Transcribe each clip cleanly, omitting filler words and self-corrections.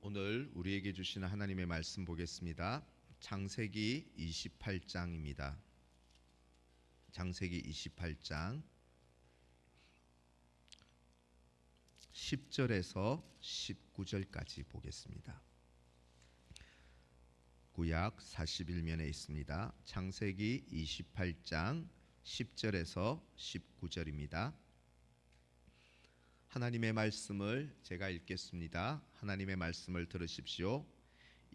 오늘 우리에게 주시는 하나님의 말씀 보겠습니다. 창세기 28장입니다. 창세기 28장 10절에서 19절까지 보겠습니다. 구약 41면에 있습니다. 창세기 28장 10절에서 19절입니다. 하나님의 말씀을 제가 읽겠습니다. 하나님의 말씀을 들으십시오.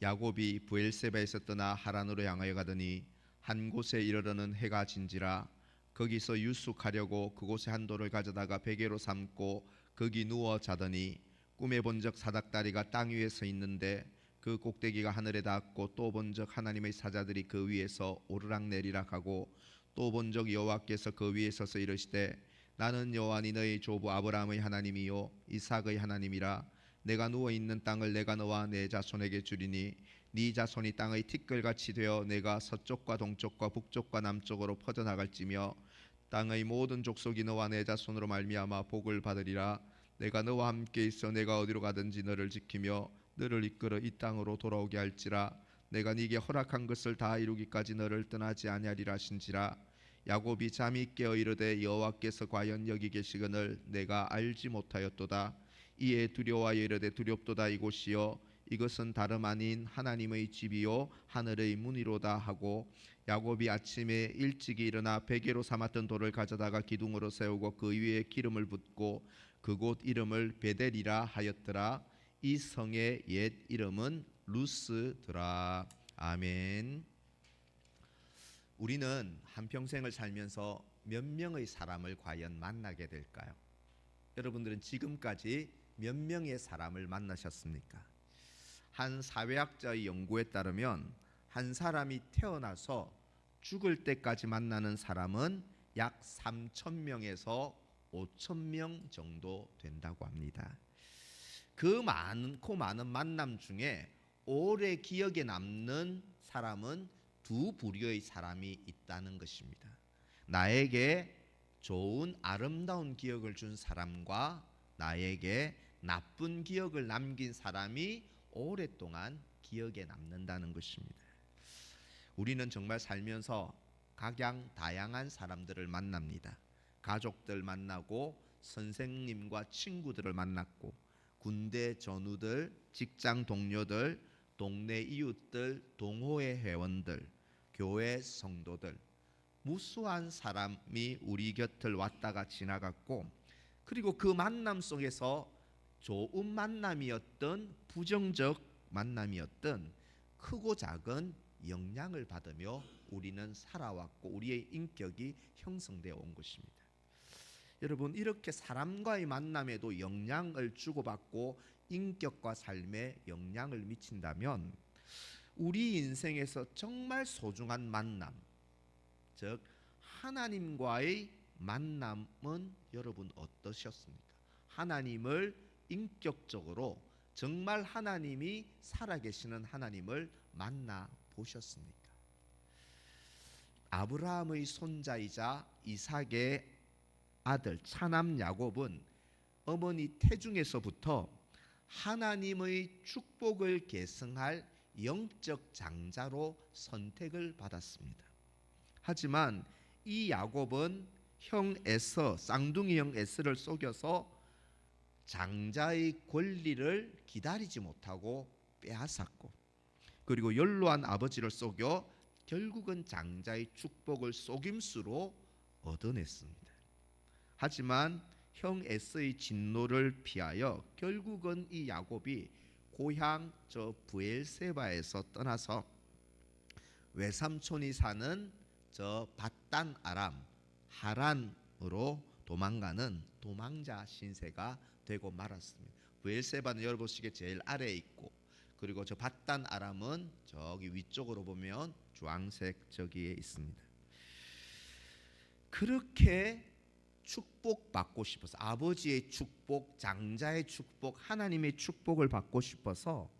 야곱이 브엘세바에서 떠나 하란으로 향하여 가더니 한 곳에 이르러는 해가 진지라. 거기서 유숙하려고 그곳에 한 돌을 가져다가 베개로 삼고 거기 누워 자더니 꿈에 본적 사닥다리가 땅 위에 서 있는데 그 꼭대기가 하늘에 닿았고 또 본적 하나님의 사자들이 그 위에서 오르락내리락 하고 또 본적 여호와께서 그 위에 서서 이르시되 나는 여호와니 너희 조부 아브라함의 하나님이요 이삭의 하나님이라. 내가 누워 있는 땅을 내가 너와 내 자손에게 주리니 네 자손이 땅의 티끌같이 되어 내가 서쪽과 동쪽과 북쪽과 남쪽으로 퍼져나갈지며 땅의 모든 족속이 너와 내 자손으로 말미암아 복을 받으리라. 내가 너와 함께 있어 내가 어디로 가든지 너를 지키며 너를 이끌어 이 땅으로 돌아오게 할지라. 내가 네게 허락한 것을 다 이루기까지 너를 떠나지 아니하리라 하신지라. 야곱이 잠이 깨어 이르되 여호와께서 과연 여기 계시거늘 내가 알지 못하였도다. 이에 두려워하여 이르되 두렵도다. 이곳이여 이것은 다름 아닌 하나님의 집이요 하늘의 문이로다 하고 야곱이 아침에 일찍이 일어나 베개로 삼았던 돌을 가져다가 기둥으로 세우고 그 위에 기름을 붓고 그곳 이름을 베델이라 하였더라. 이 성의 옛 이름은 루스더라. 아멘. 우리는 한평생을 살면서 몇 명의 사람을 과연 만나게 될까요? 여러분들은 지금까지 몇 명의 사람을 만나셨습니까? 한 사회학자의 연구에 따르면 한 사람이 태어나서 죽을 때까지 만나는 사람은 약 3,000명에서 5,000명 정도 된다고 합니다. 그 많고 많은 만남 중에 오래 기억에 남는 사람은 두 부류의 사람이 있다는 것입니다. 나에게 좋은 아름다운 기억을 준 사람과 나에게 나쁜 기억을 남긴 사람이 오랫동안 기억에 남는다는 것입니다. 우리는 정말 살면서 각양 다양한 사람들을 만납니다. 가족들 만나고 선생님과 친구들을 만났고 군대 전우들, 직장 동료들, 동네 이웃들, 동호회 회원들, 교회 성도들, 무수한 사람이 우리 곁을 왔다가 지나갔고 그리고 그 만남 속에서 좋은 만남이었던 부정적 만남이었던 크고 작은 영향을 받으며 우리는 살아왔고 우리의 인격이 형성되어 온 것입니다. 여러분, 이렇게 사람과의 만남에도 영향을 주고받고 인격과 삶에 영향을 미친다면 우리 인생에서 정말 소중한 만남, 즉 하나님과의 만남은 여러분 어떠셨습니까? 하나님을 인격적으로 정말 하나님이 살아계시는 하나님을 만나 보셨습니까? 아브라함의 손자이자 이삭의 아들 차남 야곱은 어머니 태중에서부터 하나님의 축복을 계승할 영적 장자로 선택을 받았습니다. 하지만 이 야곱은 형 에서, 쌍둥이 형 에서를 속여서 장자의 권리를 기다리지 못하고 빼앗았고 그리고 연로한 아버지를 속여 결국은 장자의 축복을 속임수로 얻어냈습니다. 하지만 형 에서의 진노를 피하여 결국은 이 야곱이 고향 저 브엘세바에서 떠나서 외삼촌이 사는 저 밧단 아람 하란으로 도망가는 도망자 신세가 되고 말았습니다. 브엘세바는 여러분 보시기에 제일 아래에 있고 그리고 저 밧단 아람은 저기 위쪽으로 보면 주황색 저기에 있습니다. 그렇게 축복받고 싶어서 아버지의 축복, 장자의 축복, 하나님의 축복을 받고 싶어서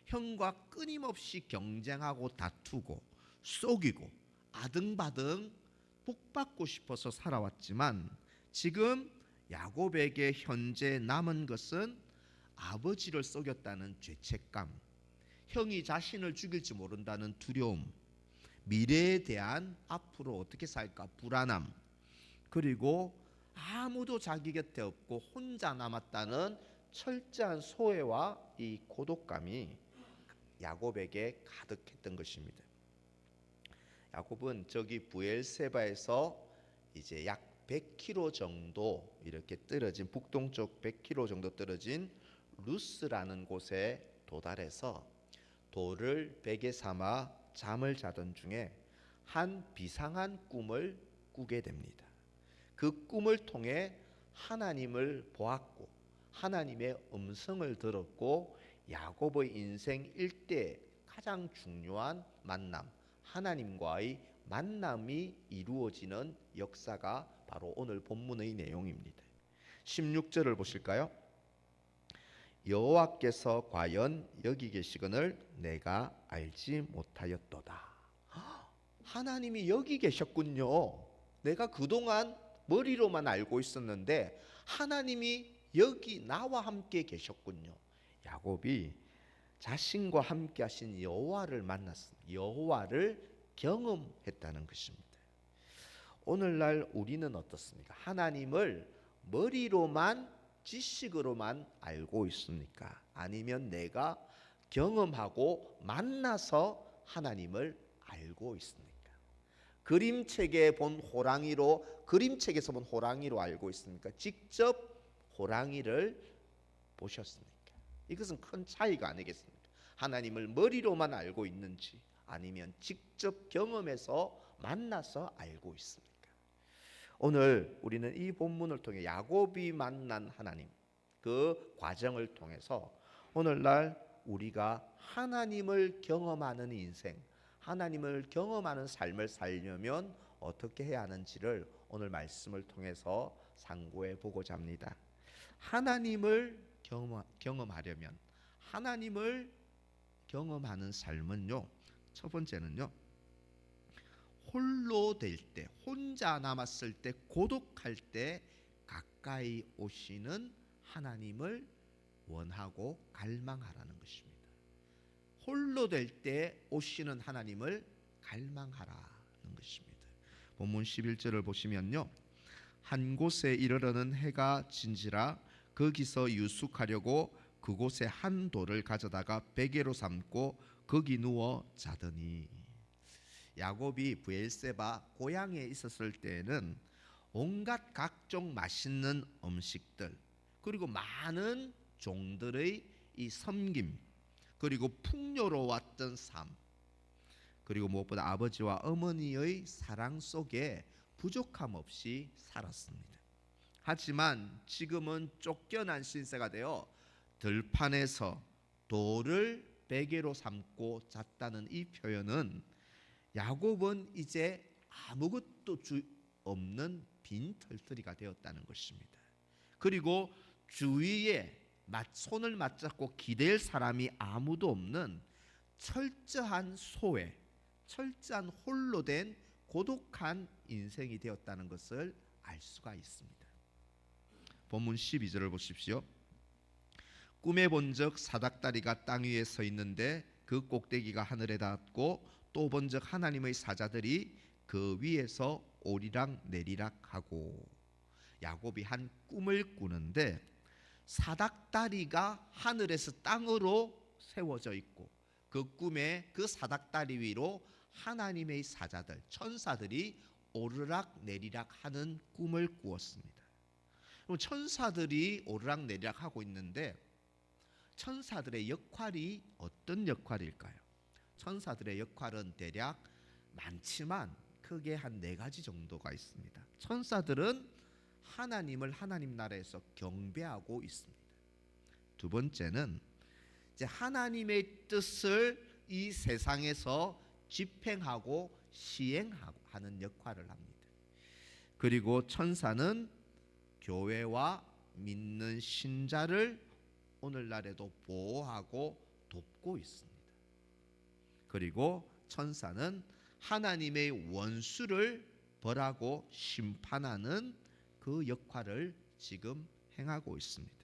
형과 끊임없이 경쟁하고 다투고 속이고 아등바등 복받고 싶어서 살아왔지만 지금 야곱에게 현재 남은 것은 아버지를 속였다는 죄책감, 형이 자신을 죽일지 모른다는 두려움, 미래에 대한 앞으로 어떻게 살까 불안함, 그리고 아무도 자기 곁에 없고 혼자 남았다는 철저한 소외와 이 고독감이 야곱에게 가득했던 것입니다. 야곱은 저기 브엘세바에서 이제 약 100km 정도 이렇게 떨어진 북동쪽 100km 정도 떨어진 루스라는 곳에 도달해서 돌을 베개 삼아 잠을 자던 중에 한 비상한 꿈을 꾸게 됩니다. 그 꿈을 통해 하나님을 보았고 하나님의 음성을 들었고 야곱의 인생 일대 가장 중요한 만남, 하나님과의 만남이 이루어지는 역사가 바로 오늘 본문의 내용입니다. 16절을 보실까요? 여호와께서 과연 여기 계시거늘 내가 알지 못하였도다. 하나님이 여기 계셨군요. 내가 그동안 머리로만 알고 있었는데 하나님이 여기 나와 함께 계셨군요. 야곱이 자신과 함께 하신 여호와를 만났습니다. 여호와를 경험했다는 것입니다. 오늘날 우리는 어떻습니까? 하나님을 머리로만 지식으로만 알고 있습니까? 아니면 내가 경험하고 만나서 하나님을 알고 있습니까? 그림책에서 본 호랑이로 알고 있습니까? 직접 호랑이를 보셨습니까? 이것은 큰 차이가 아니겠습니까? 하나님을 머리로만 알고 있는지 아니면 직접 경험해서 만나서 알고 있습니까? 오늘 우리는 이 본문을 통해 야곱이 만난 하나님 그 과정을 통해서 오늘날 우리가 하나님을 경험하는 인생, 하나님을 경험하는 삶을 살려면 어떻게 해야 하는지를 오늘 말씀을 통해서 상고해 보고자 합니다. 하나님을 경험하려면 하나님을 경험하는 삶은요, 첫 번째는요, 홀로 될 때, 혼자 남았을 때, 고독할 때 가까이 오시는 하나님을 원하고 갈망하라는 것입니다. 홀로 될 때 오시는 하나님을 갈망하라는 것입니다. 본문 11절을 보시면요, 한 곳에 이르러는 해가 진지라 거기서 유숙하려고 그곳에 한 돌을 가져다가 베개로 삼고 거기 누워 자더니. 야곱이 브엘세바 고향에 있었을 때에는 온갖 각종 맛있는 음식들 그리고 많은 종들의 이 섬김 그리고 풍요로웠던 삶 그리고 무엇보다 아버지와 어머니의 사랑 속에 부족함 없이 살았습니다. 하지만 지금은 쫓겨난 신세가 되어 들판에서 돌을 베개로 삼고 잤다는 이 표현은 야곱은 이제 아무것도 없는 빈 털터리가 되었다는 것입니다. 그리고 주위에 손을 맞잡고 기댈 사람이 아무도 없는 철저한 소외, 철저한 홀로 된 고독한 인생이 되었다는 것을 알 수가 있습니다. 본문 12절을 보십시오. 꿈에 본적 사닥다리가 땅 위에 서 있는데 그 꼭대기가 하늘에 닿았고 또 본적 하나님의 사자들이 그 위에서 오리락 내리락 하고. 야곱이 한 꿈을 꾸는데 사닥다리가 하늘에서 땅으로 세워져 있고 그 꿈에 그 사닥다리 위로 하나님의 사자들 천사들이 오르락 내리락 하는 꿈을 꾸었습니다. 천사들이 오르락 내리락 하고 있는데 천사들의 역할이 어떤 역할일까요? 천사들의 역할은 대략 많지만 크게 한 4가지 정도가 있습니다. 천사들은 하나님을 하나님 나라에서 경배하고 있습니다. 두 번째는 이제 하나님의 뜻을 이 세상에서 집행하고 시행하는 역할을 합니다. 그리고 천사는 교회와 믿는 신자를 오늘날에도 보호하고 돕고 있습니다. 그리고 천사는 하나님의 원수를 벌하고 심판하는 그 역할을 지금 행하고 있습니다.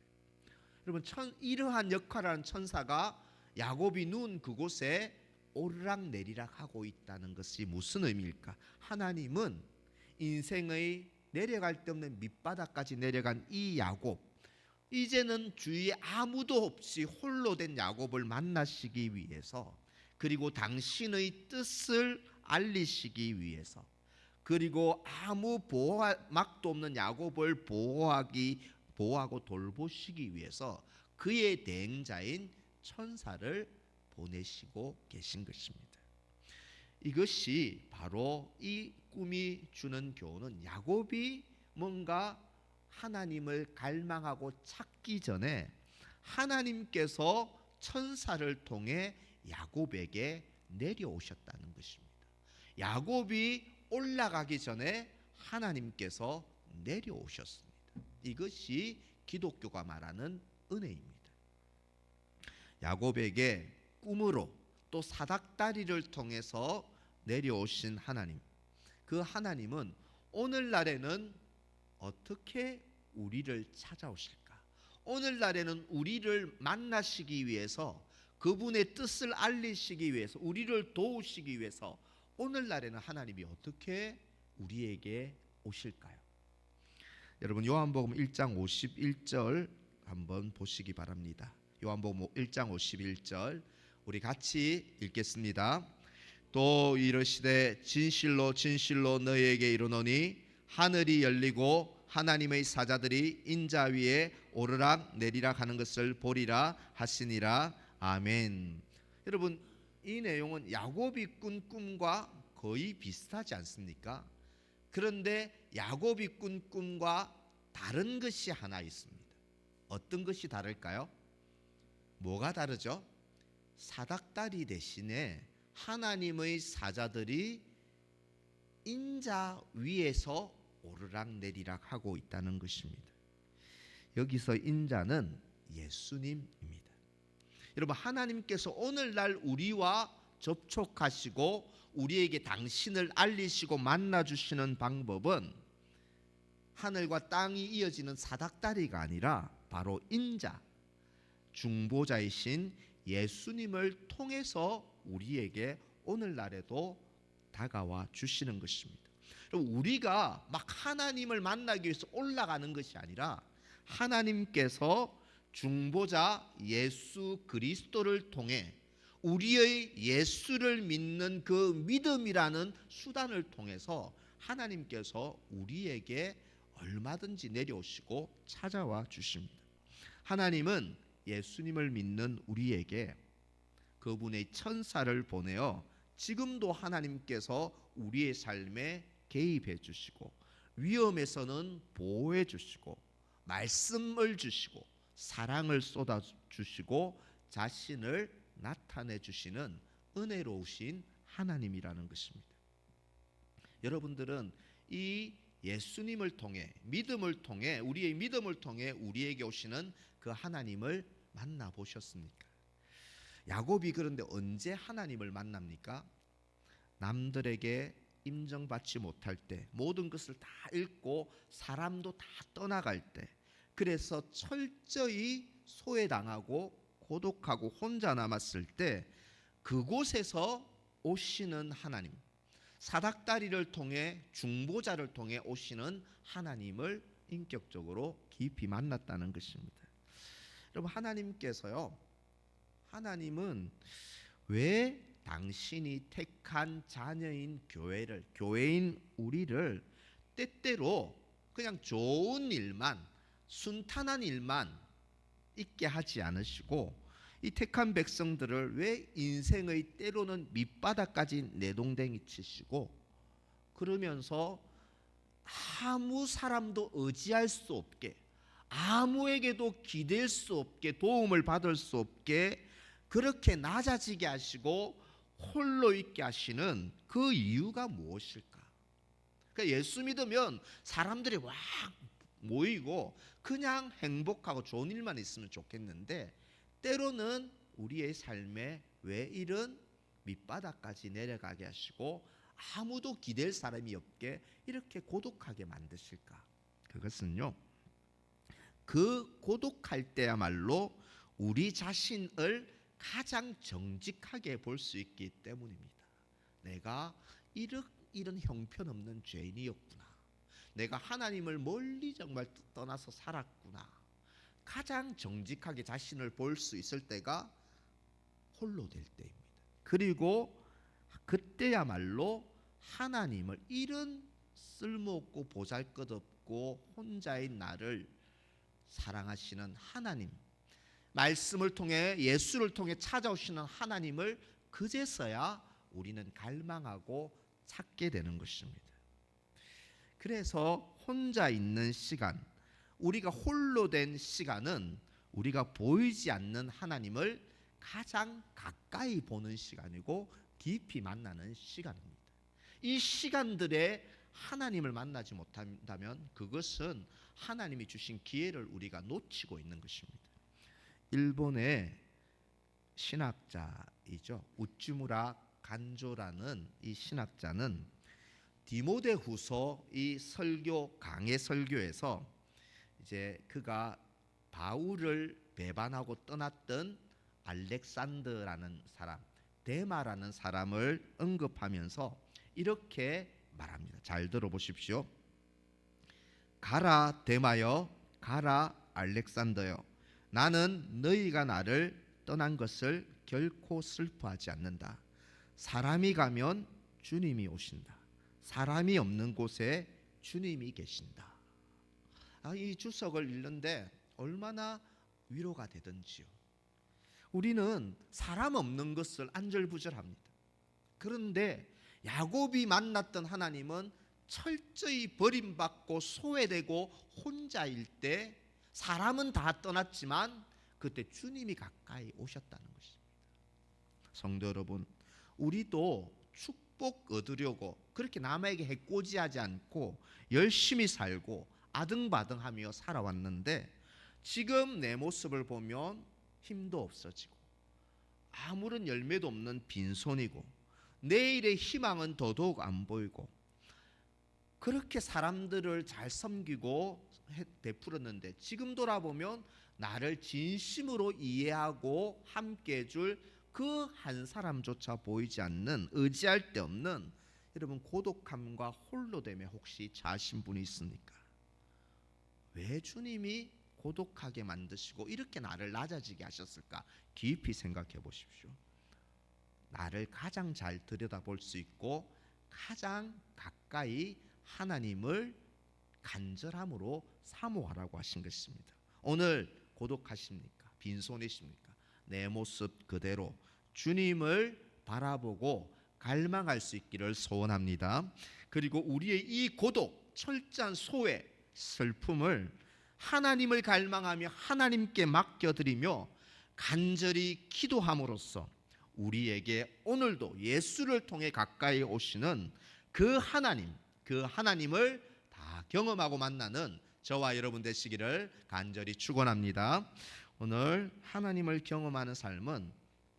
여러분, 이러한 역할을 하는 천사가 야곱이 누운 그곳에 오르락내리락 하고 있다는 것이 무슨 의미일까? 하나님은 인생의 내려갈 데 없는 밑바닥까지 내려간 이 야곱, 이제는 주위에 아무도 없이 홀로 된 야곱을 만나시기 위해서, 그리고 당신의 뜻을 알리시기 위해서, 그리고 아무 보호막도 없는 야곱을 보호하고 돌보시기 위해서 그의 대행자인 천사를 보내시고 계신 것입니다. 이것이 바로 이 꿈이 주는 교훈은, 야곱이 뭔가 하나님을 갈망하고 찾기 전에 하나님께서 천사를 통해 야곱에게 내려오셨다는 것입니다. 야곱이 올라가기 전에 하나님께서 내려오셨습니다. 이것이 기독교가 말하는 은혜입니다. 야곱에게 꿈으로 또 사닥다리를 통해서 내려오신 하나님, 그 하나님은 오늘날에는 어떻게 우리를 찾아오실까? 오늘날에는 우리를 만나시기 위해서, 그분의 뜻을 알리시기 위해서, 우리를 도우시기 위해서 오늘날에는 하나님이 어떻게 우리에게 오실까요? 여러분, 요한복음 1장 51절 한번 보시기 바랍니다. 요한복음 1장 51절 우리 같이 읽겠습니다. 또 이르시되 진실로 진실로 너희에게 이르노니 하늘이 열리고 하나님의 사자들이 인자 위에 오르락 내리락 하는 것을 보리라 하시니라. 아멘. 여러분, 이 내용은 야곱이 꾼 꿈과 거의 비슷하지 않습니까? 그런데 야곱이 꾼 꿈과 다른 것이 하나 있습니다. 어떤 것이 다를까요? 뭐가 다르죠? 사닥다리 대신에 하나님의 사자들이 인자 위에서 오르락내리락 하고 있다는 것입니다. 여기서 인자는 예수님입니다. 여러분, 하나님께서 오늘날 우리와 접촉하시고 우리에게 당신을 알리시고 만나주시는 방법은 하늘과 땅이 이어지는 사닥다리가 아니라 바로 인자, 중보자이신 예수님을 통해서 우리에게 오늘날에도 다가와 주시는 것입니다. 우리가 막 하나님을 만나기 위해서 올라가는 것이 아니라 하나님께서 중보자 예수 그리스도를 통해 우리의 예수를 믿는 그 믿음이라는 수단을 통해서 하나님께서 우리에게 얼마든지 내려오시고 찾아와 주십니다. 하나님은 예수님을 믿는 우리에게 그분의 천사를 보내어 지금도 하나님께서 우리의 삶에 개입해 주시고 위험에서는 보호해 주시고 말씀을 주시고 사랑을 쏟아 주시고 자신을 나타내 주시는 은혜로우신 하나님이라는 것입니다. 여러분들은 이 예수님을 통해 믿음을 통해 우리의 믿음을 통해 우리에게 오시는 그 하나님을 만나 보셨습니까? 야곱이 그런데 언제 하나님을 만납니까? 남들에게 인정받지 못할 때, 모든 것을 다 잃고 사람도 다 떠나갈 때, 그래서 철저히 소외당하고 고독하고 혼자 남았을 때 그곳에서 오시는 하나님, 사닥다리를 통해 중보자를 통해 오시는 하나님을 인격적으로 깊이 만났다는 것입니다. 여러분, 하나님은 왜 당신이 택한 자녀인 교회인 우리를 때때로 그냥 좋은 일만, 순탄한 일만 있게 하지 않으시고 이 택한 백성들을 왜 인생의 때로는 밑바닥까지 내동댕이 치시고 그러면서 아무 사람도 의지할 수 없게, 아무에게도 기댈 수 없게, 도움을 받을 수 없게 그렇게 낮아지게 하시고 홀로 있게 하시는 그 이유가 무엇일까? 그러니까 예수 믿으면 사람들이 와 모이고 그냥 행복하고 좋은 일만 있으면 좋겠는데 때로는 우리의 삶에 왜 이런 밑바닥까지 내려가게 하시고 아무도 기댈 사람이 없게 이렇게 고독하게 만드실까? 그것은요, 그 고독할 때야말로 우리 자신을 가장 정직하게 볼 수 있기 때문입니다. 내가 이런 형편없는 죄인이었구나. 내가 하나님을 멀리 정말 떠나서 살았구나. 가장 정직하게 자신을 볼 수 있을 때가 홀로 될 때입니다. 그리고 그때야말로 하나님을 이런 쓸모없고 보잘것없고 혼자인 나를 사랑하시는 하나님, 말씀을 통해 예수를 통해 찾아오시는 하나님을 그제서야 우리는 갈망하고 찾게 되는 것입니다. 그래서 혼자 있는 시간, 우리가 홀로 된 시간은 우리가 보이지 않는 하나님을 가장 가까이 보는 시간이고 깊이 만나는 시간입니다. 이 시간들에 하나님을 만나지 못한다면 그것은 하나님이 주신 기회를 우리가 놓치고 있는 것입니다. 일본의 신학자이죠. 우찌무라 간조라는 이 신학자는 디모데후서 이 설교 강해 설교에서 이제 그가 바울을 배반하고 떠났던 알렉산더라는 사람, 데마라는 사람을 언급하면서 이렇게 말합니다. 잘 들어보십시오. 가라 데마여, 가라 알렉산더여, 나는 너희가 나를 떠난 것을 결코 슬퍼하지 않는다. 사람이 가면 주님이 오신다. 사람이 없는 곳에 주님이 계신다. 이 주석을 읽는데 얼마나 위로가 되던지요. 우리는 사람 없는 것을 안절부절합니다. 그런데 야곱이 만났던 하나님은 철저히 버림받고 소외되고 혼자일 때 사람은 다 떠났지만 그때 주님이 가까이 오셨다는 것입니다. 성도 여러분, 우리도 축복 얻으려고 그렇게 남에게 해코지하지 않고 열심히 살고 아등바등하며 살아왔는데 지금 내 모습을 보면 힘도 없어지고 아무런 열매도 없는 빈손이고 내일의 희망은 더더욱 안 보이고 그렇게 사람들을 잘 섬기고 베풀었는데 지금 돌아보면 나를 진심으로 이해하고 함께 해줄 그 한 사람조차 보이지 않는, 의지할 데 없는 여러분 고독함과 홀로됨에 혹시 처하신 분이 있습니까? 왜 주님이 고독하게 만드시고 이렇게 나를 낮아지게 하셨을까? 깊이 생각해 보십시오. 나를 가장 잘 들여다볼 수 있고 가장 가까이 하나님을 간절함으로 사모하라고 하신 것입니다. 오늘 고독하십니까? 빈손이십니까? 내 모습 그대로 주님을 바라보고 갈망할 수 있기를 소원합니다. 그리고 우리의 이 고독, 철저한 소외, 슬픔을 하나님을 갈망하며 하나님께 맡겨드리며 간절히 기도함으로써 우리에게 오늘도 예수를 통해 가까이 오시는 그 하나님을 다 경험하고 만나는 저와 여러분 되시기를 간절히 축원합니다. 오늘 하나님을 경험하는 삶은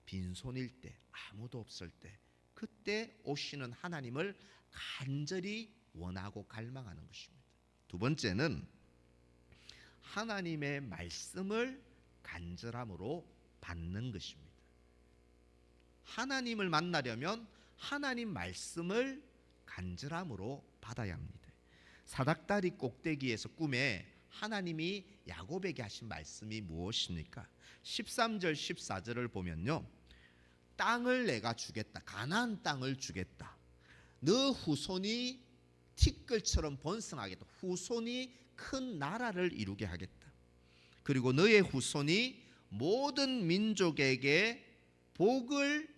빈손일 때, 아무도 없을 때, 그때 오시는 하나님을 간절히 원하고 갈망하는 것입니다. 두 번째는 하나님의 말씀을 간절함으로 받는 것입니다. 하나님을 만나려면 하나님 말씀을 간절함으로 받아야 합니다. 사닥다리 꼭대기에서 꿈에 하나님이 야곱에게 하신 말씀이 무엇입니까? 13절 14절을 보면요, 땅을 내가 주겠다. 가나안 땅을 주겠다. 너 후손이 티끌처럼 번성하겠다. 후손이 큰 나라를 이루게 하겠다. 그리고 너의 후손이 모든 민족에게 복을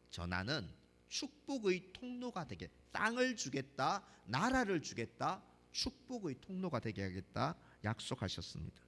전하는 축복의 통로가 되게, 땅을 주겠다, 나라를 주겠다, 축복의 통로가 되게 하겠다 약속하셨습니다.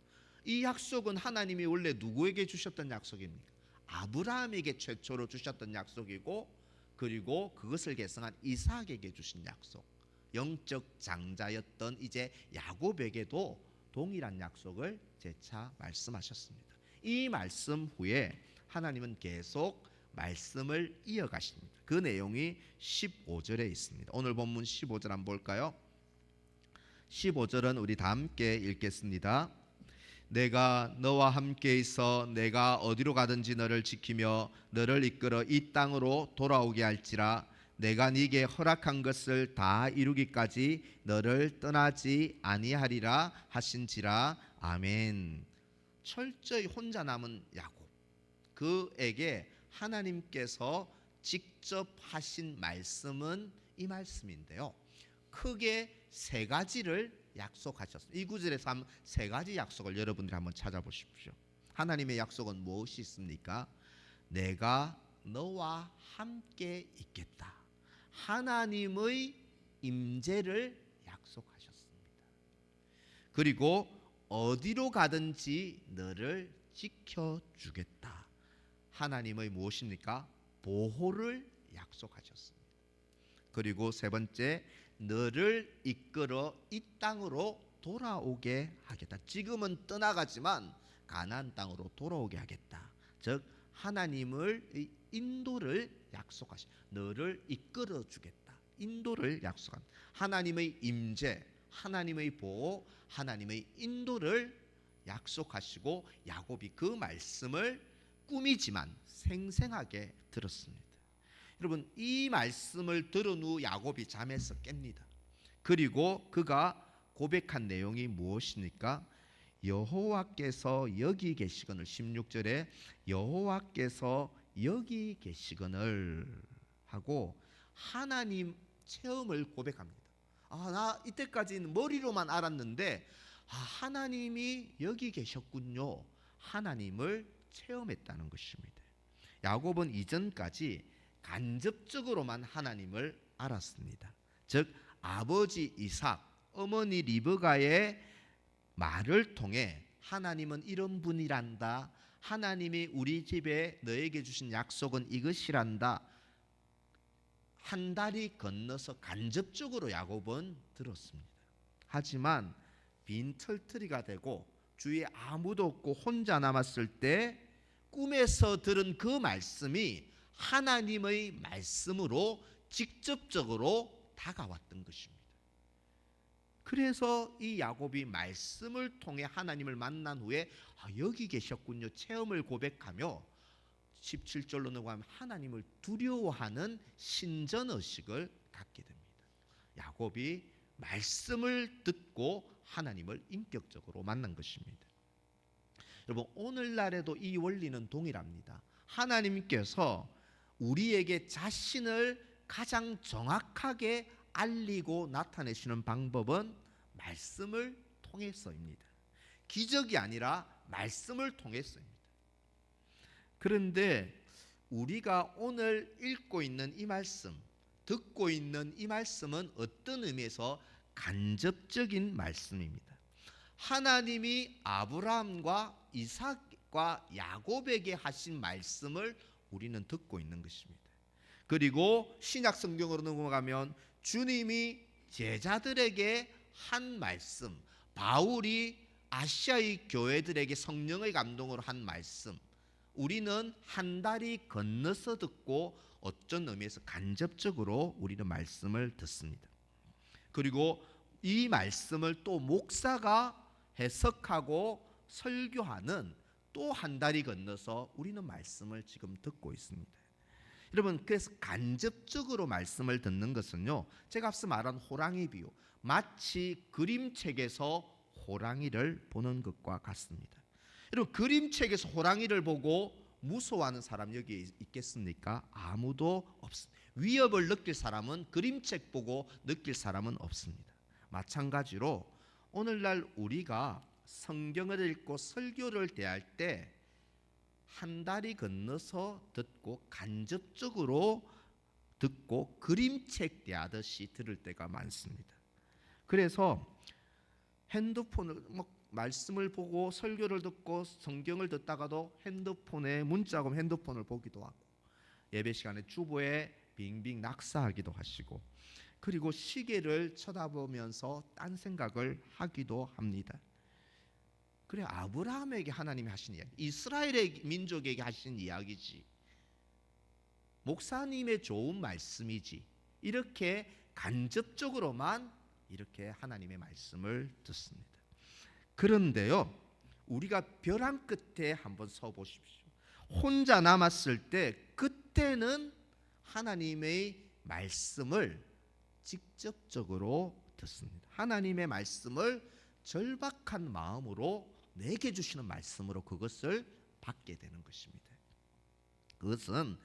이 약속은 하나님이 원래 누구에게 주셨던 약속입니까? 아브라함에게 최초로 주셨던 약속이고, 그리고 그것을 계승한 이삭에게 주신 약속, 영적 장자였던 이제 야곱에게도 동일한 약속을 재차 말씀하셨습니다. 이 말씀 후에 하나님은 계속 말씀을 이어가십니다. 그 내용이 15절에 있습니다. 오늘 본문 15절 한번 볼까요? 15절은 우리 다 함께 읽겠습니다. 내가 너와 함께 있어 내가 어디로 가든지 너를 지키며 너를 이끌어 이 땅으로 돌아오게 할지라. 내가 네게 허락한 것을 다 이루기까지 너를 떠나지 아니하리라 하신지라. 아멘. 철저히 혼자 남은 야곱, 그에게 하나님께서 직접 하신 말씀은 이 말씀인데요, 크게 세 가지를 약속하셨습니다. 이 구절에서 한 세 가지 약속을 여러분들이 한번 찾아보십시오. 하나님의 약속은 무엇이 있습니까? 내가 너와 함께 있겠다. 하나님의 임재를 약속하셨습니다. 그리고 어디로 가든지 너를 지켜주겠다. 하나님의 무엇입니까? 보호를 약속하셨습니다. 그리고 세 번째, 너를 이끌어 이 땅으로 돌아오게 하겠다. 지금은 떠나가지만 가나안 땅으로 돌아오게 하겠다. 즉 하나님의 인도를 약속하시, 너를 이끌어 주겠다. 인도를 약속한 하나님의 임재, 하나님의 보호, 하나님의 인도를 약속하시고 야곱이 그 말씀을 꿈이지만 생생하게 들었습니다. 여러분, 이 말씀을 들은 후 야곱이 잠에서 깹니다. 그리고 그가 고백한 내용이 무엇입니까? 여호와께서 여기 계시거늘, 16절에 여호와께서 여기 계시거늘 하고 하나님 체험을 고백합니다. 나 이때까지는 머리로만 알았는데 하나님이 여기 계셨군요. 하나님을 체험했다는 것입니다. 야곱은 이전까지 간접적으로만 하나님을 알았습니다. 즉 아버지 이삭, 어머니 리브가의 말을 통해 하나님은 이런 분이란다, 하나님이 우리 집에 너에게 주신 약속은 이것이란다, 한 다리 건너서 간접적으로 야곱은 들었습니다. 하지만 빈털터리가 되고 주위에 아무도 없고 혼자 남았을 때 꿈에서 들은 그 말씀이 하나님의 말씀으로 직접적으로 다가왔던 것입니다. 그래서 이 야곱이 말씀을 통해 하나님을 만난 후에 여기 계셨군요 체험을 고백하며 17절로 넘어가면 하나님을 두려워하는 신전의식을 갖게 됩니다. 야곱이 말씀을 듣고 하나님을 인격적으로 만난 것입니다. 여러분, 오늘날에도 이 원리는 동일합니다. 하나님께서 우리에게 자신을 가장 정확하게 알리고 나타내시는 방법은 말씀을 통해서입니다. 기적이 아니라 말씀을 통해서입니다. 그런데 우리가 오늘 읽고 있는 이 말씀, 듣고 있는 이 말씀은 어떤 의미에서 간접적인 말씀입니다. 하나님이 아브라함과 이삭과 야곱에게 하신 말씀을 우리는 듣고 있는 것입니다. 그리고 신약 성경으로 넘어가면 주님이 제자들에게 한 말씀, 바울이 아시아의 교회들에게 성령의 감동으로 한 말씀, 우리는 한 다리 건너서 듣고 어떤 의미에서 간접적으로 우리는 말씀을 듣습니다. 그리고 이 말씀을 또 목사가 해석하고 설교하는 또 한 다리 건너서 우리는 말씀을 지금 듣고 있습니다. 여러분, 그래서 간접적으로 말씀을 듣는 것은요, 제가 앞서 말한 호랑이 비유, 마치 그림책에서 호랑이를 보는 것과 같습니다. 여러분, 그림책에서 호랑이를 보고 무서워하는 사람 여기 있겠습니까? 아무도 없습니다. 위협을 느낄 사람은, 그림책 보고 느낄 사람은 없습니다. 마찬가지로 오늘날 우리가 성경을 읽고 설교를 대할 때 한 다리 건너서 듣고 간접적으로 듣고 그림책 대하듯이 들을 때가 많습니다. 그래서 핸드폰을 말씀을 보고 설교를 듣고 성경을 듣다가도 핸드폰에 문자가 오면 핸드폰을 보기도 하고, 예배 시간에 주보에 빙빙 낙서하기도 하시고, 그리고 시계를 쳐다보면서 딴 생각을 하기도 합니다. 그래, 아브라함에게 하나님이 하신 이야기, 이스라엘의 민족에게 하신 이야기지, 목사님의 좋은 말씀이지, 이렇게 간접적으로만 이렇게 하나님의 말씀을 듣습니다. 그런데요, 우리가 벼랑 끝에 한번 서 보십시오. 혼자 남았을 때 그때는 하나님의 말씀을 직접적으로 듣습니다. 하나님의 말씀을 절박한 마음으로 내게 주시는 말씀으로 그것을 받게 되는 것입니다. 그것은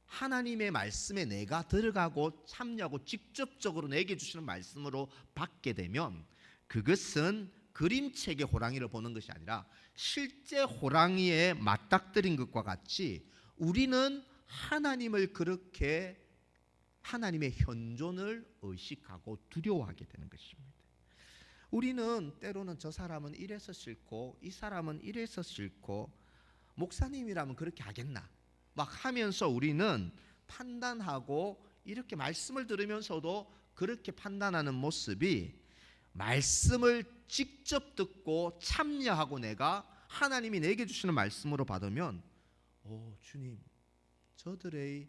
하나님의 말씀에 내가 들어가고 참여하고 직접적으로 내게 주시는 말씀으로 받게 되면 그것은 그림책의 호랑이를 보는 것이 아니라 실제 호랑이에 맞닥뜨린 것과 같이 우리는 하나님을 그렇게 하나님의 현존을 의식하고 두려워하게 되는 것입니다. 우리는 때로는 저 사람은 이래서 싫고 이 사람은 이래서 싫고 목사님이라면 그렇게 하겠나 막 하면서 우리는 판단하고 이렇게 말씀을 들으면서도 그렇게 판단하는 모습이 말씀을 직접 듣고 참여하고 내가 하나님이 내게 주시는 말씀으로 받으면 주님 저들의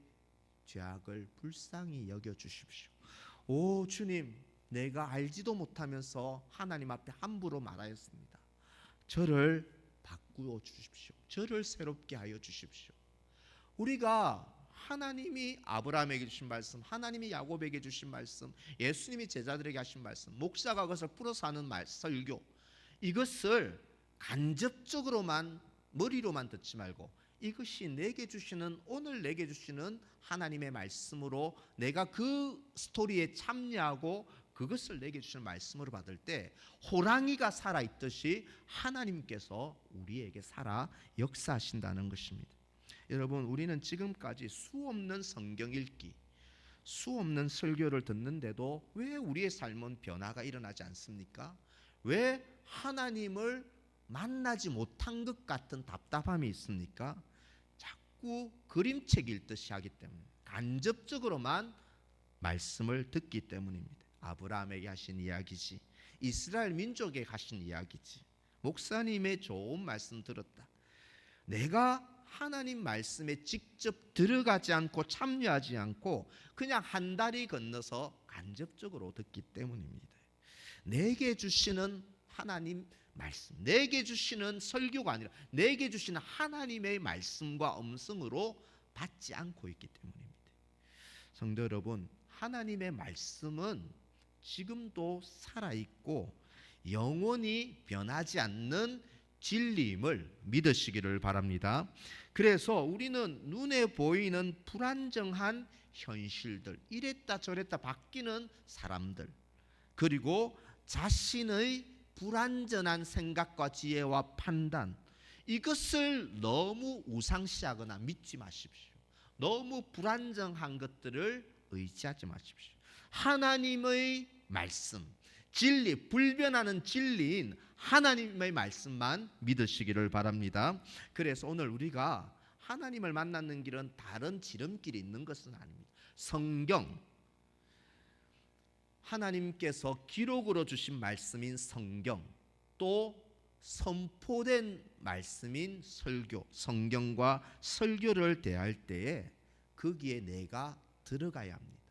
죄악을 불쌍히 여겨주십시오. 주님 내가 알지도 못하면서 하나님 앞에 함부로 말하였습니다. 저를 바꾸어 주십시오. 저를 새롭게 하여 주십시오. 우리가 하나님이 아브라함에게 주신 말씀, 하나님이 야곱에게 주신 말씀, 예수님이 제자들에게 하신 말씀, 목사가 그것을 풀어서 하는 설교, 이것을 간접적으로만 머리로만 듣지 말고 이것이 내게 주시는 오늘 내게 주시는 하나님의 말씀으로 내가 그 스토리에 참여하고 그것을 내게 주시는 말씀으로 받을 때 호랑이가 살아있듯이 하나님께서 우리에게 살아 역사하신다는 것입니다. 여러분 우리는 지금까지 수없는 성경 읽기, 수없는 설교를 듣는데도 왜 우리의 삶은 변화가 일어나지 않습니까? 왜 하나님을 만나지 못한 것 같은 답답함이 있습니까? 자꾸 그림책 읽듯이 하기 때문에 간접적으로만 말씀을 듣기 때문입니다. 아브라함에게 하신 이야기지, 이스라엘 민족에게 하신 이야기지, 목사님의 좋은 말씀 들었다. 내가 하나님 말씀에 직접 들어가지 않고 참여하지 않고 그냥 한 다리 건너서 간접적으로 듣기 때문입니다. 내게 주시는 하나님 말씀, 내게 주시는 설교가 아니라 내게 주시는 하나님의 말씀과 음성으로 받지 않고 있기 때문입니다. 성도 여러분, 하나님의 말씀은 지금도 살아있고 영원히 변하지 않는 진리임을 믿으시기를 바랍니다. 그래서 우리는 눈에 보이는 불안정한 현실들, 이랬다 저랬다 바뀌는 사람들, 그리고 자신의 불완전한 생각과 지혜와 판단, 이것을 너무 우상시하거나 믿지 마십시오. 너무 불안정한 것들을 의지하지 마십시오. 하나님의 말씀, 진리, 불변하는 진리인 하나님의 말씀만 믿으시기를 바랍니다. 그래서 오늘 우리가 하나님을 만나는 길은 다른 지름길이 있는 것은 아닙니다. 성경, 하나님께서 기록으로 주신 말씀인 성경, 또 선포된 말씀인 설교, 성경과 설교를 대할 때에 거기에 내가 들어가야 합니다.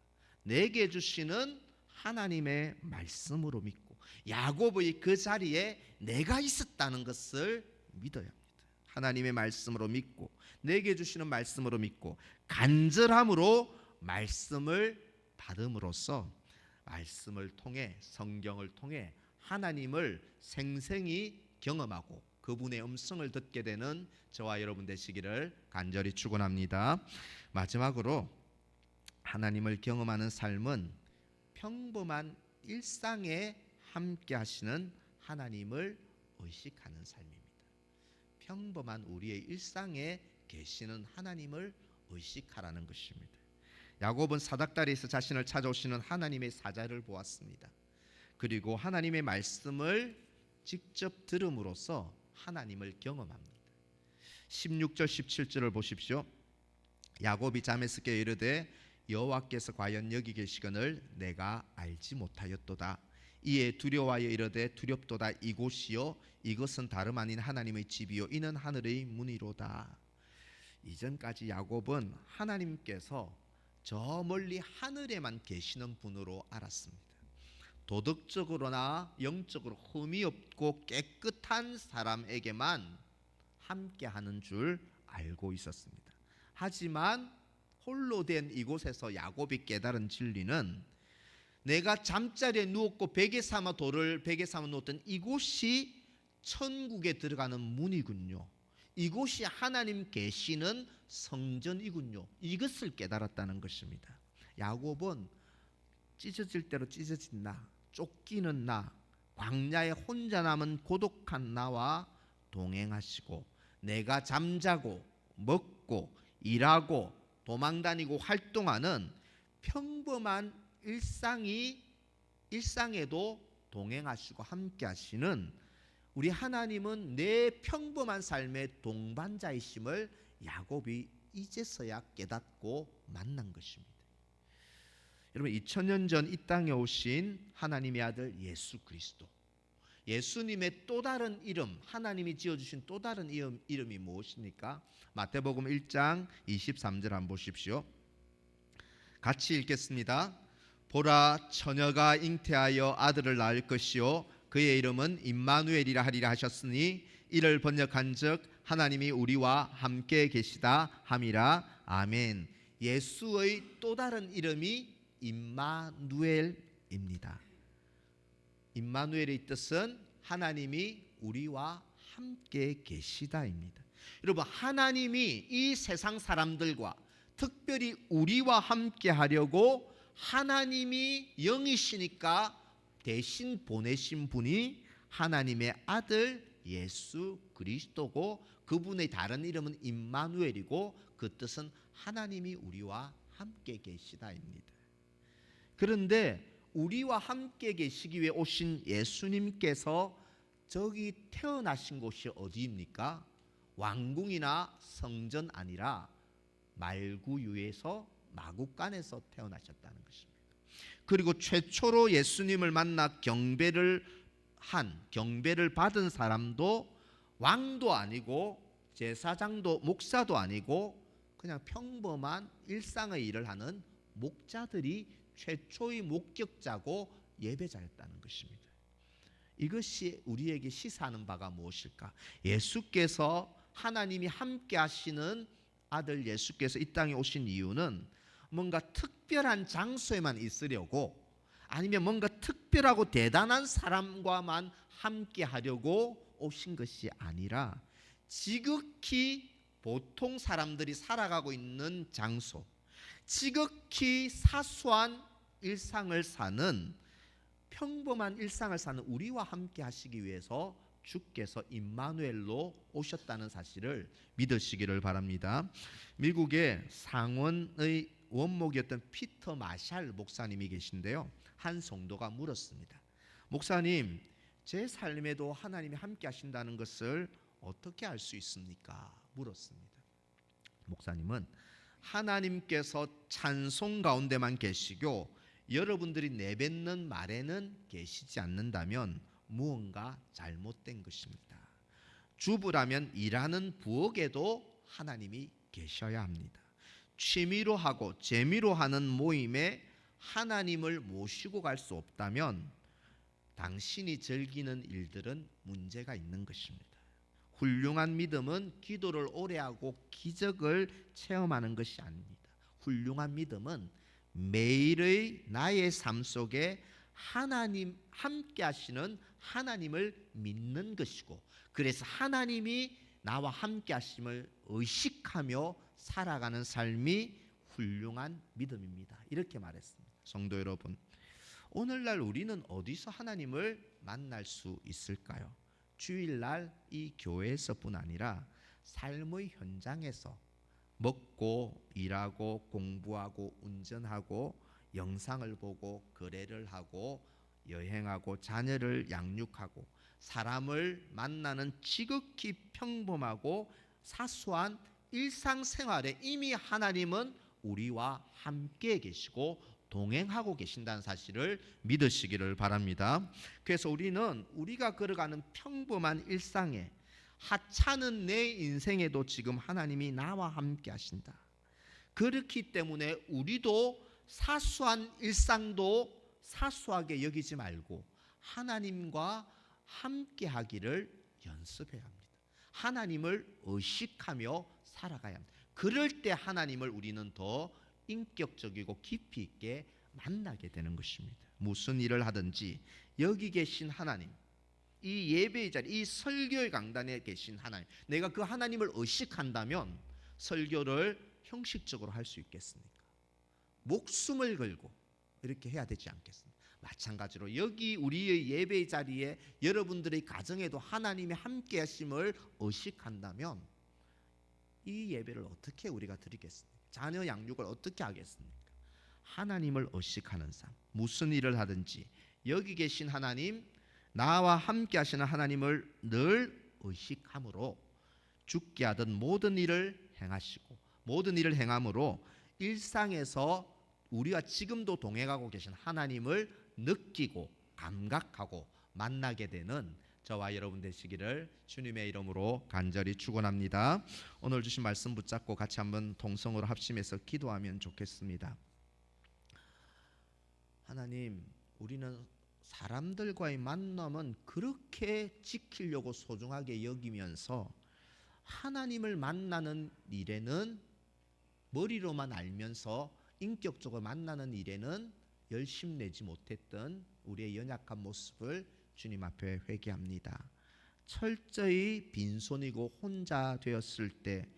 내게 주시는 하나님의 말씀으로 믿고 야곱의 그 자리에 내가 있었다는 것을 믿어야 합니다. 하나님의 말씀으로 믿고 내게 주시는 말씀으로 믿고 간절함으로 말씀을 받음으로써 말씀을 통해 성경을 통해 하나님을 생생히 경험하고 그분의 음성을 듣게 되는 저와 여러분 되시기를 간절히 축원합니다. 마지막으로 하나님을 경험하는 삶은 평범한 일상에 함께 하시는 하나님을 의식하는 삶입니다. 평범한 우리의 일상에 계시는 하나님을 의식하라는 것입니다. 야곱은 사닥다리에서 자신을 찾아오시는 하나님의 사자를 보았습니다. 그리고 하나님의 말씀을 직접 들음으로써 하나님을 경험합니다. 16절 17절을 보십시오. 야곱이 잠에서 깨어 이르되 여호와께서 과연 여기 계시거늘 내가 알지 못하였도다. 이에 두려워하여 이르되 두렵도다. 이곳이요 이것은 다름 아닌 하나님의 집이요 이는 하늘의 문이로다. 이전까지 야곱은 하나님께서 저 멀리 하늘에만 계시는 분으로 알았습니다. 도덕적으로나 영적으로 흠이 없고 깨끗한 사람에게만 함께하는 줄 알고 있었습니다. 하지만 홀로 된 이곳에서 야곱이 깨달은 진리는 내가 잠자리에 누웠고 베개 삼아 누웠던 이곳이 천국에 들어가는 문이군요. 이곳이 하나님 계시는 성전이군요. 이것을 깨달았다는 것입니다. 야곱은 찢어질 대로 찢어진 나, 쫓기는 나, 광야에 혼자 남은 고독한 나와 동행하시고 내가 잠자고 먹고 일하고 도망다니고 활동하는 평범한 일상에도 동행하시고 함께 하시는 우리 하나님은 내 평범한 삶의 동반자이심을 야곱이 이제서야 깨닫고 만난 것입니다. 여러분, 2000년 전 이 땅에 오신 하나님의 아들 예수 그리스도, 예수님의 또 다른 이름, 하나님이 지어주신 또 다른 이름이 무엇입니까? 마태복음 1장 23절 한번 보십시오. 같이 읽겠습니다. 보라, 처녀가 잉태하여 아들을 낳을 것이요 그의 이름은 임마누엘이라 하리라 하셨으니 이를 번역한즉 하나님이 우리와 함께 계시다 함이라. 아멘. 예수의 또 다른 이름이 임마누엘입니다. 임마누엘의 뜻은 하나님이 우리와 함께 계시다입니다. 여러분, 하나님이 이 세상 사람들과 특별히 우리와 함께 하려고 하나님이 영이시니까 대신 보내신 분이 하나님의 아들 예수 그리스도고, 그분의 다른 이름은 임마누엘이고 그 뜻은 하나님이 우리와 함께 계시다입니다. 그런데 우리와 함께 계시기 위해 오신 예수님께서 저기 태어나신 곳이 어디입니까? 왕궁이나 성전 아니라 말구유에서 마구간에서 태어나셨다는 것입니다. 그리고 최초로 예수님을 만나 경배를 받은 사람도 왕도 아니고 제사장도 목사도 아니고 그냥 평범한 일상의 일을 하는 목자들이 최초의 목격자고 예배자였다는 것입니다. 이것이 우리에게 시사하는 바가 무엇일까? 예수께서 하나님이 함께 하시는 아들 예수께서 이 땅에 오신 이유는 뭔가 특별한 장소에만 있으려고, 아니면 뭔가 특별하고 대단한 사람과만 함께 하려고 오신 것이 아니라 지극히 보통 사람들이 살아가고 있는 장소, 지극히 사소한 일상을 사는, 평범한 일상을 사는 우리와 함께 하시기 위해서 주께서 임마누엘로 오셨다는 사실을 믿으시기를 바랍니다. 미국의 상원의 원목이었던 피터 마샬 목사님이 계신데요, 한 성도가 물었습니다. 목사님, 제 삶에도 하나님이 함께 하신다는 것을 어떻게 알 수 있습니까? 물었습니다. 목사님은 하나님께서 찬송 가운데만 계시고 여러분들이 내뱉는 말에는 계시지 않는다면 무언가 잘못된 것입니다. 주부라면 일하는 부엌에도 하나님이 계셔야 합니다. 취미로 하고 재미로 하는 모임에 하나님을 모시고 갈 수 없다면 당신이 즐기는 일들은 문제가 있는 것입니다. 훌륭한 믿음은 기도를 오래 하고 기적을 체험하는 것이 아닙니다. 훌륭한 믿음은 매일의 나의 삶 속에 하나님 함께 하시는 하나님을 믿는 것이고, 그래서 하나님이 나와 함께 하심을 의식하며 살아가는 삶이 훌륭한 믿음입니다. 이렇게 말했습니다. 성도 여러분, 오늘날 우리는 어디서 하나님을 만날 수 있을까요? 주일날 이 교회에서뿐 아니라 삶의 현장에서 먹고 일하고 공부하고 운전하고 영상을 보고 거래를 하고 여행하고 자녀를 양육하고 사람을 만나는 지극히 평범하고 사소한 일상생활에 이미 하나님은 우리와 함께 계시고 동행하고 계신다는 사실을 믿으시기를 바랍니다. 그래서 우리는 우리가 걸어가는 평범한 일상에, 하찮은 내 인생에도 지금 하나님이 나와 함께 하신다. 그렇기 때문에 우리도 사소한 일상도 사소하게 여기지 말고 하나님과 함께 하기를 연습해야 합니다. 하나님을 의식하며 살아가야 합니다. 그럴 때 하나님을 우리는 더 인격적이고 깊이 있게 만나게 되는 것입니다. 무슨 일을 하든지 여기 계신 하나님, 이 예배의 자리, 이 설교의 강단에 계신 하나님, 내가 그 하나님을 의식한다면 설교를 형식적으로 할 수 있겠습니까? 목숨을 걸고 이렇게 해야 되지 않겠습니까? 마찬가지로 여기 우리의 예배의 자리에 여러분들의 가정에도 하나님의 함께 하심을 의식한다면 이 예배를 어떻게 우리가 드리겠습니까? 자녀 양육을 어떻게 하겠습니까? 하나님을 의식하는 삶, 무슨 일을 하든지 여기 계신 하나님, 나와 함께 하시는 하나님을 늘 의식함으로 죽게 하던 모든 일을 행하시고 모든 일을 행함으로 일상에서 우리와 지금도 동행하고 계신 하나님을 느끼고 감각하고 만나게 되는 저와 여러분 되시기를 주님의 이름으로 간절히 축원합니다. 오늘 주신 말씀 붙잡고 같이 한번 동성으로 합심해서 기도하면 좋겠습니다. 하나님, 우리는 사람들과의 만남은 그렇게 지키려고 소중하게 여기면서 하나님을 만나는 일에는 머리로만 알면서 인격적으로 만나는 일에는 열심 내지 못했던 우리의 연약한 모습을 주님 앞에 회개합니다. 철저히 빈손이고 혼자 되었을 때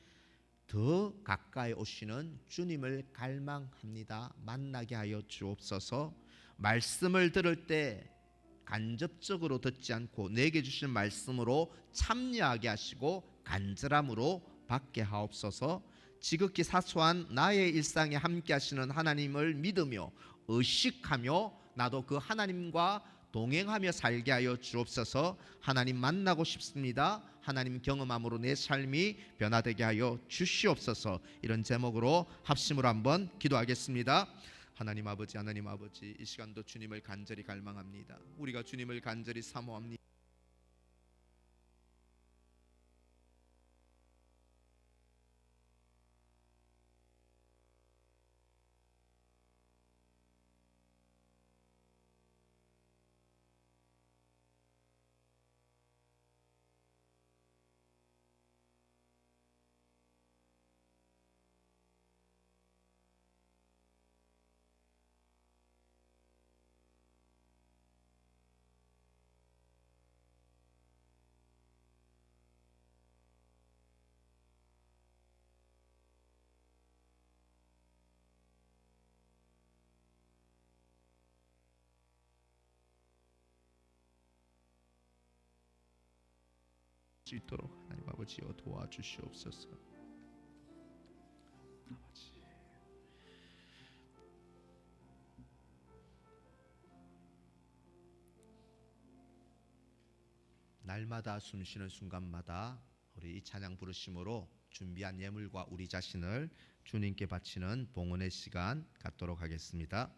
더 가까이 오시는 주님을 갈망합니다. 만나게 하여 주옵소서. 말씀을 들을 때 간접적으로 듣지 않고 내게 주신 말씀으로 참여하게 하시고 간절함으로 받게 하옵소서. 지극히 사소한 나의 일상에 함께 하시는 하나님을 믿으며 의식하며 나도 그 하나님과 동행하며 살게 하여 주옵소서. 하나님 만나고 싶습니다. 하나님 경험함으로 내 삶이 변화되게 하여 주시옵소서. 이런 제목으로 합심으로 한번 기도하겠습니다. 하나님 아버지, 하나님 아버지, 이 시간도 주님을 간절히 갈망합니다. 우리가 주님을 간절히 사모합니다. 수 있도록 하나님 아버지여 도와주시옵소서. 아버지, 날마다 숨쉬는 순간마다 우리 이 찬양 부르심으로 준비한 예물과 우리 자신을 주님께 바치는 봉헌의 시간 갖도록 하겠습니다.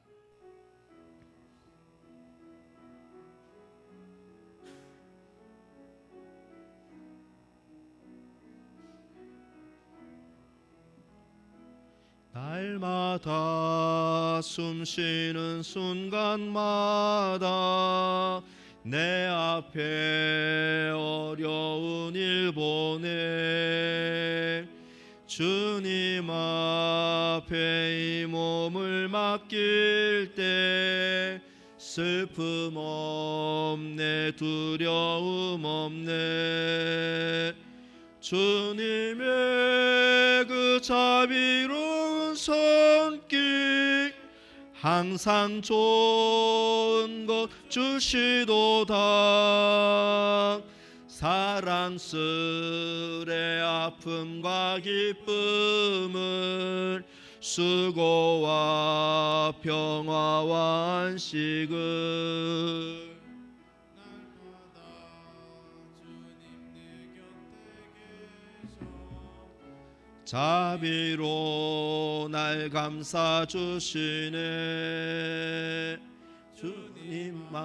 날마다 숨쉬는 순간마다 내 앞에 어려운 일 보내 주님 앞에 이 몸을 맡길 때 슬픔 없네, 두려움 없네. 주님의 그 자비로운 손길 항상 좋은 것 주시도다. 사랑스레 아픔과 기쁨을 수고와 평화와 안식을 자비로 날 감싸 주시네. 주님만의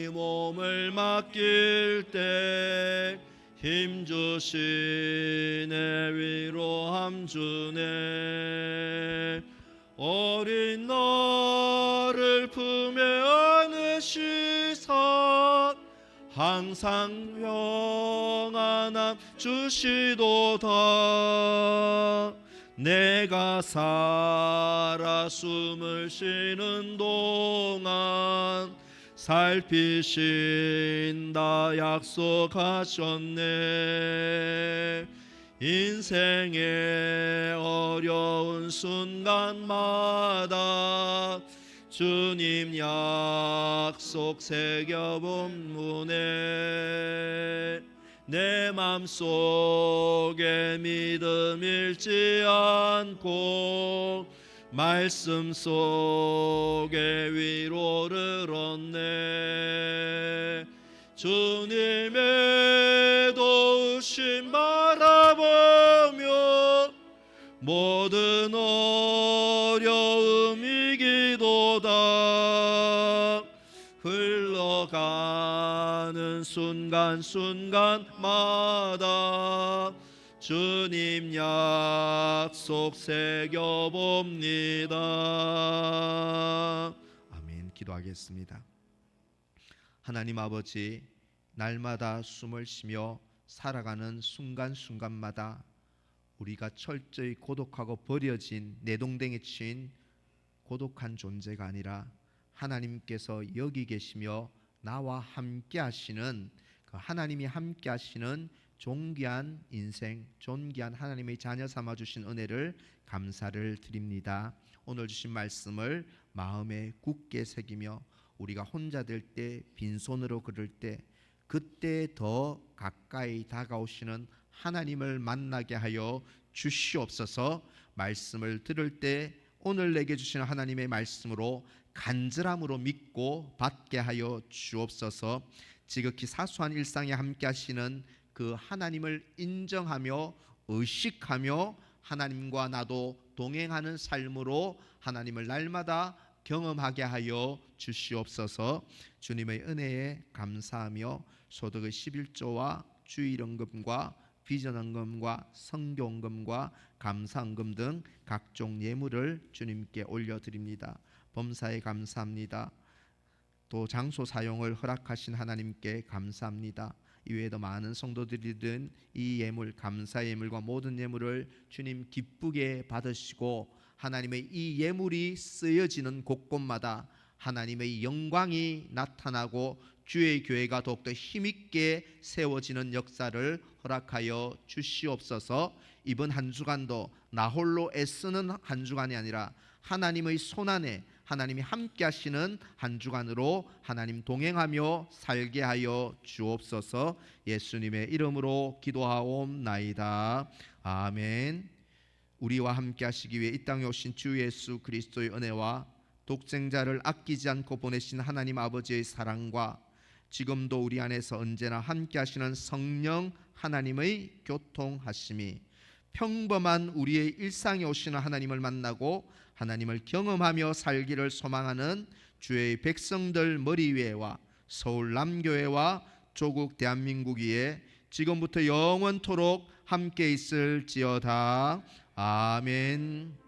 이 몸을 맡길 때 힘 주시네, 위로함 주네. 어린 너를 주시사 항상 평안함 주시도다. 내가 살아 숨을 쉬는 동안 살피신다 약속하셨네. 인생의 어려운 순간마다 주님 약속 새겨본 내 맘속에 믿음 잃지 않고 말씀 속에 위로를 얻네. 주님의 도우심 바라보며 모든 어려움 이기도다. 흘러가는 순간순간마다 주님 약속 새겨봅니다. 아멘. 기도하겠습니다. 하나님 아버지, 날마다 숨을 쉬며 살아가는 순간순간마다 우리가 철저히 고독하고 버려진 내동댕이 치인 고독한 존재가 아니라 하나님께서 여기 계시며 나와 함께 하시는 그 하나님이 함께 하시는 존귀한 인생, 존귀한 하나님의 자녀 삼아 주신 은혜를 감사를 드립니다. 오늘 주신 말씀을 마음에 굳게 새기며 우리가 혼자 될 때, 빈손으로 걸을 때, 그때 더 가까이 다가오시는 하나님을 만나게 하여 주시옵소서. 말씀을 들을 때 오늘 내게 주시는 하나님의 말씀으로 간절함으로 믿고 받게 하여 주옵소서. 지극히 사소한 일상에 함께 하시는 그 하나님을 인정하며 의식하며 하나님과 나도 동행하는 삶으로 하나님을 날마다 경험하게 하여 주시옵소서. 주님의 은혜에 감사하며 소득의 11조와 주일헌금과 비전헌금과 성교헌금과 감사헌금 등 각종 예물을 주님께 올려드립니다. 범사에 감사합니다. 또 장소 사용을 허락하신 하나님께 감사합니다. 이외에도 많은 성도들이 든 이 예물, 감사 예물과 모든 예물을 주님 기쁘게 받으시고 하나님의 이 예물이 쓰여지는 곳곳마다 하나님의 영광이 나타나고 주의 교회가 더욱더 힘있게 세워지는 역사를 허락하여 주시옵소서. 이번 한 주간도 나 홀로 애쓰는 한 주간이 아니라 하나님의 손안에 하나님이 함께 하시는 한 주간으로 하나님 동행하며 살게 하여 주옵소서. 예수님의 이름으로 기도하옵나이다. 아멘. 우리와 함께 하시기 위해 이 땅에 오신 주 예수 그리스도의 은혜와 독생자를 아끼지 않고 보내신 하나님 아버지의 사랑과 지금도 우리 안에서 언제나 함께 하시는 성령 하나님의 교통하심이 평범한 우리의 일상에 오시는 하나님을 만나고 하나님을 경험하며 살기를 소망하는 주의 백성들 머리 위에와 서울 남교회와 조국 대한민국 위에 지금부터 영원토록 함께 있을지어다. 아멘.